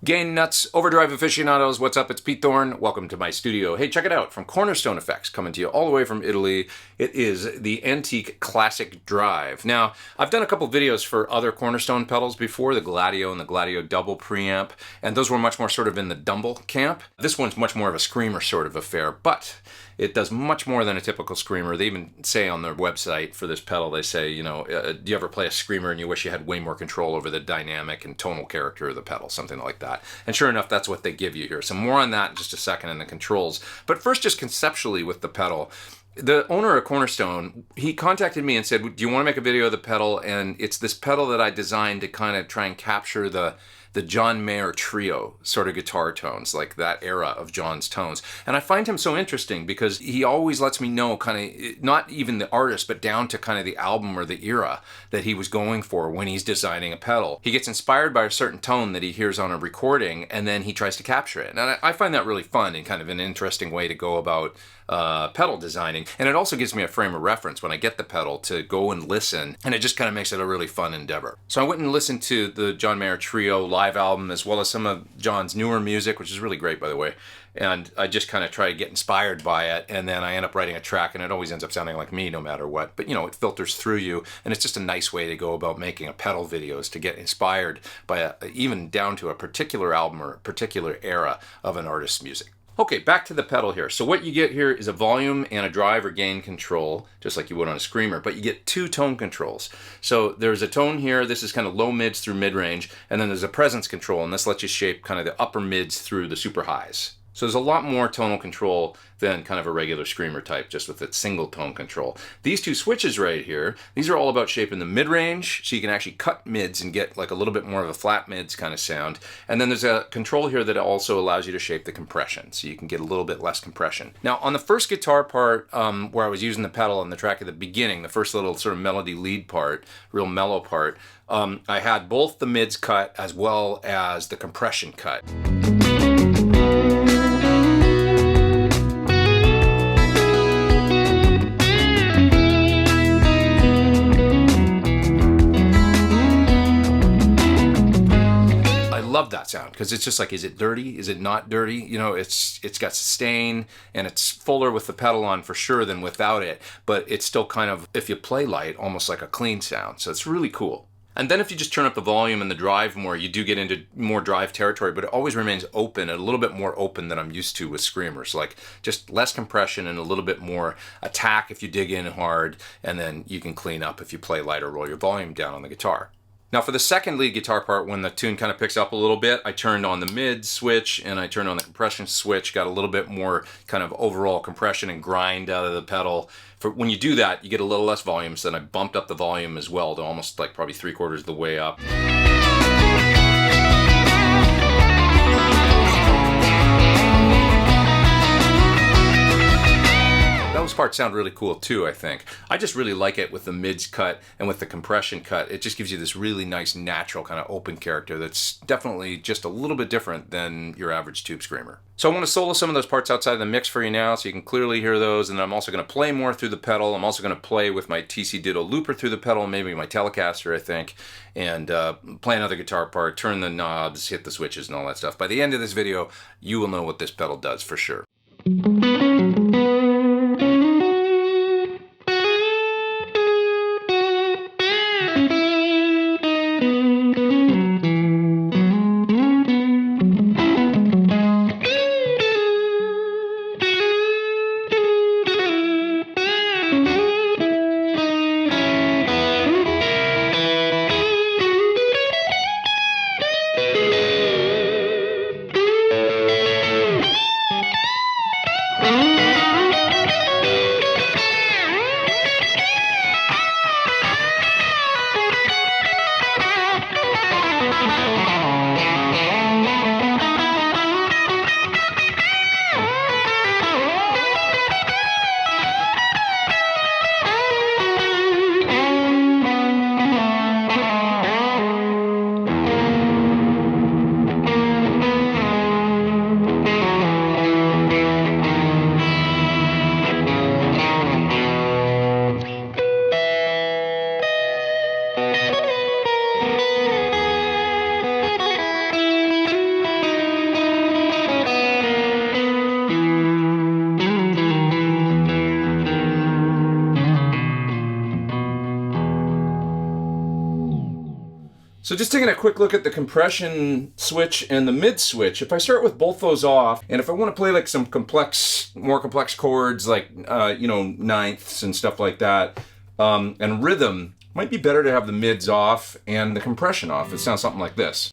Gain nuts, overdrive aficionados, what's up? It's Pete Thorn. Welcome to my studio. Hey, check it out, from Cornerstone Effects, coming to you all the way from Italy. It is the Antique Classic Drive. Now, I've done a couple videos for other Cornerstone pedals before, the Gladio and the Gladio Double preamp, and those were much more sort of in the Dumble camp. This one's much more of a screamer sort of affair, but it does much more than a typical screamer. They even say on their website for this pedal, they say, you know, do you ever play a screamer and you wish you had way more control over the dynamic and tonal character of the pedal, something like that. And sure enough, that's what they give you here. So more on that in just a second in the controls. But first, just conceptually with the pedal, the owner of Cornerstone, he contacted me and said, do you want to make a video of the pedal? And it's this pedal that I designed to kind of try and capture the John Mayer trio sort of guitar tones, like that era of John's tones. And I find him so interesting because he always lets me know kind of, not even the artist, but down to kind of the album or the era that he was going for when he's designing a pedal. He gets inspired by a certain tone that he hears on a recording, and then he tries to capture it. And I find that really fun and kind of an interesting way to go about pedal designing. And it also gives me a frame of reference when I get the pedal to go and listen, and it just kind of makes it a really fun endeavor. So I went and listened to the John Mayer Trio live album, as well as some of John's newer music, which is really great, by the way. And I just kind of try to get inspired by it, and then I end up writing a track, and it always ends up sounding like me no matter what. But you know, it filters through you, and it's just a nice way to go about making a pedal video, is to get inspired by even down to a particular album or a particular era of an artist's music. Okay, back to the pedal here. So what you get here is a volume and a drive or gain control, just like you would on a screamer, but you get two tone controls. So there's a tone here, this is kind of low mids through mid range, and then there's a presence control, and this lets you shape kind of the upper mids through the super highs. So there's a lot more tonal control than kind of a regular screamer type, just with its single tone control. These two switches right here, these are all about shaping the mid-range, so you can actually cut mids and get like a little bit more of a flat mids kind of sound. And then there's a control here that also allows you to shape the compression, so you can get a little bit less compression. Now on the first guitar part, where I was using the pedal on the track at the beginning, the first little sort of melody lead part, real mellow part, I had both the mids cut as well as the compression cut. Love that sound because it's just like, is it dirty? Is it not dirty? You know, it's got sustain, and it's fuller with the pedal on for sure than without it, but it's still kind of, if you play light, almost like a clean sound. So it's really cool. And then if you just turn up the volume and the drive more, you do get into more drive territory, but it always remains open, and a little bit more open than I'm used to with screamers. Like just less compression and a little bit more attack if you dig in hard, and then you can clean up if you play light or roll your volume down on the guitar. Now for the second lead guitar part, when the tune kind of picks up a little bit, I turned on the mid switch and I turned on the compression switch, got a little bit more kind of overall compression and grind out of the pedal. When you do that, you get a little less volume, so then I bumped up the volume as well to almost like probably 3/4 of the way up. Those parts sound really cool too, I think. I just really like it with the mids cut and with the compression cut. It just gives you this really nice, natural kind of open character that's definitely just a little bit different than your average tube screamer. So I want to solo some of those parts outside of the mix for you now so you can clearly hear those, and I'm also going to play more through the pedal. I'm also going to play with my TC Ditto looper through the pedal, maybe my Telecaster, I think, and play another guitar part, turn the knobs, hit the switches and all that stuff. By the end of this video, you will know what this pedal does for sure. So just taking a quick look at the compression switch and the mid switch. If I start with both those off, and if I want to play like some more complex chords like, ninths and stuff like that, and rhythm, might be better to have the mids off and the compression off. It sounds something like this.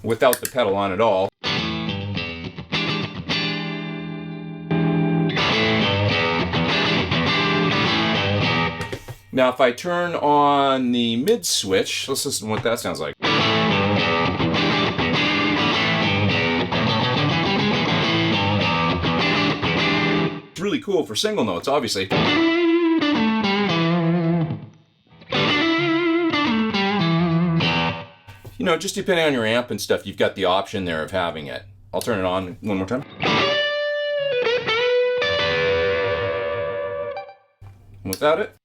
Without the pedal on at all. Now if I turn on the mid switch, let's listen to what that sounds like. It's really cool for single notes, obviously. Just depending on your amp and stuff, you've got the option there of having it. I'll turn it on one more time. Without it.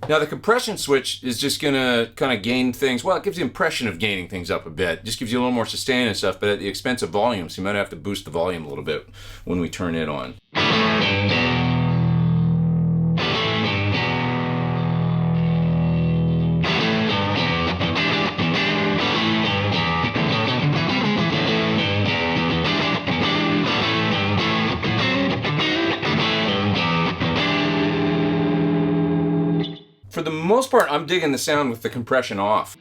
Now the compression switch is just gonna kind of gain things, well, it gives the impression of gaining things up a bit. Just gives you a little more sustain and stuff, but at the expense of volume, so you might have to boost the volume a little bit when we turn it on. For the most part, I'm digging the sound with the compression off.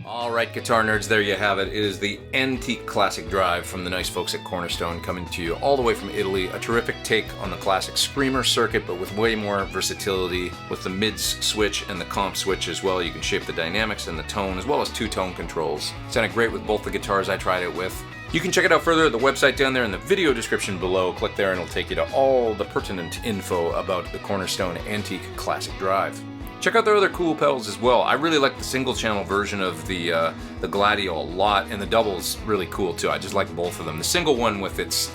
Alright, guitar nerds, there you have it. It is the Antique Classic Drive from the nice folks at Cornerstone, coming to you all the way from Italy. A terrific take on the classic screamer circuit, but with way more versatility with the mids switch and the comp switch as well. You can shape the dynamics and the tone, as well as two-tone controls. Sounded great with both the guitars I tried it with. You can check it out further at the website down there in the video description below. Click there and it'll take you to all the pertinent info about the Cornerstone Antique Classic Drive. Check out their other cool pedals as well. I really like the single channel version of the Gladio a lot, and the double's really cool too. I just like both of them. The single one with its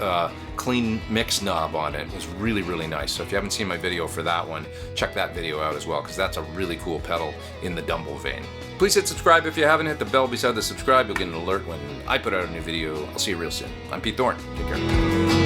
clean mix knob on it is really, really nice. So if you haven't seen my video for that one, check that video out as well, because that's a really cool pedal in the Dumble vein. Please hit subscribe if you haven't. Hit the bell beside the subscribe. You'll get an alert when I put out a new video. I'll see you real soon. I'm Pete Thorn. Take care.